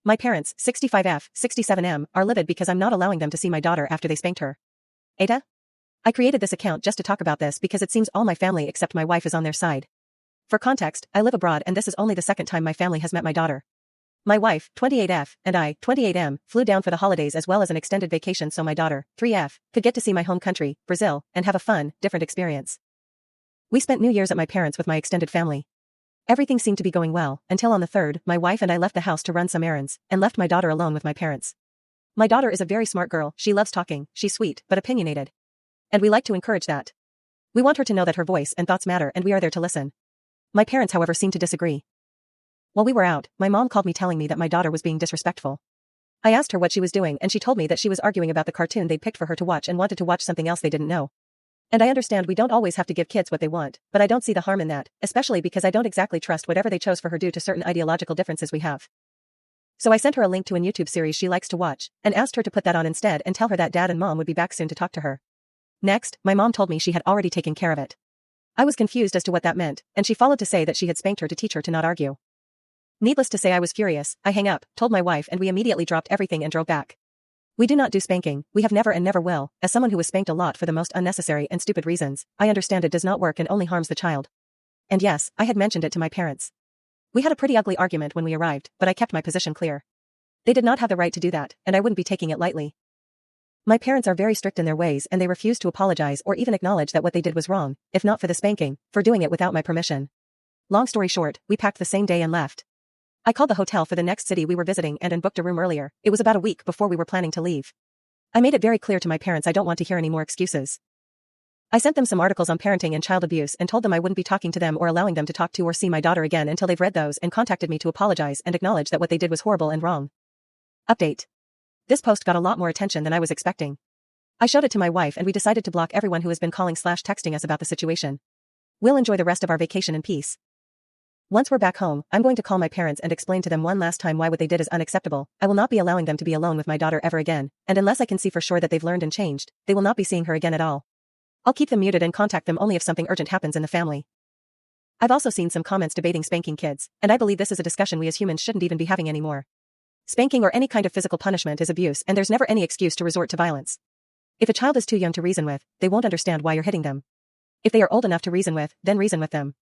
My parents, 65F, 67M, are livid because I'm not allowing them to see my daughter after they spanked her. AITAH? I created this account just to talk about this because it seems all my family except my wife is on their side. For context, I live abroad and this is only the second time my family has met my daughter. My wife, 28F, and I, 28M, flew down for the holidays as well as an extended vacation so my daughter, 3F, could get to see my home country, Brazil, and have a fun, different experience. We spent New Year's at my parents' with my extended family. Everything seemed to be going well, until on the 3rd, my wife and I left the house to run some errands, and left my daughter alone with my parents. My daughter is a very smart girl, she loves talking, she's sweet, but opinionated. And we like to encourage that. We want her to know that her voice and thoughts matter and we are there to listen. My parents however seemed to disagree. While we were out, my mom called me telling me that my daughter was being disrespectful. I asked her what she was doing and she told me that she was arguing about the cartoon they'd picked for her to watch and wanted to watch something else they didn't know. And I understand we don't always have to give kids what they want, but I don't see the harm in that, especially because I don't exactly trust whatever they chose for her due to certain ideological differences we have. So I sent her a link to a YouTube series she likes to watch, and asked her to put that on instead and tell her that dad and mom would be back soon to talk to her. Next, my mom told me she had already taken care of it. I was confused as to what that meant, and she followed to say that she had spanked her to teach her to not argue. Needless to say I was furious, I hung up, told my wife and we immediately dropped everything and drove back. We do not do spanking, we have never and never will. As someone who was spanked a lot for the most unnecessary and stupid reasons, I understand it does not work and only harms the child. And yes, I had mentioned it to my parents. We had a pretty ugly argument when we arrived, but I kept my position clear. They did not have the right to do that, and I wouldn't be taking it lightly. My parents are very strict in their ways and they refuse to apologize or even acknowledge that what they did was wrong, if not for the spanking, for doing it without my permission. Long story short, we packed the same day and left. I called the hotel for the next city we were visiting and booked a room earlier. It was about a week before we were planning to leave. I made it very clear to my parents I don't want to hear any more excuses. I sent them some articles on parenting and child abuse and told them I wouldn't be talking to them or allowing them to talk to or see my daughter again until they've read those and contacted me to apologize and acknowledge that what they did was horrible and wrong. Update. This post got a lot more attention than I was expecting. I showed it to my wife and we decided to block everyone who has been calling/texting us about the situation. We'll enjoy the rest of our vacation in peace. Once we're back home, I'm going to call my parents and explain to them one last time why what they did is unacceptable. I will not be allowing them to be alone with my daughter ever again, and unless I can see for sure that they've learned and changed, they will not be seeing her again at all. I'll keep them muted and contact them only if something urgent happens in the family. I've also seen some comments debating spanking kids, and I believe this is a discussion we as humans shouldn't even be having anymore. Spanking or any kind of physical punishment is abuse and there's never any excuse to resort to violence. If a child is too young to reason with, they won't understand why you're hitting them. If they are old enough to reason with, then reason with them.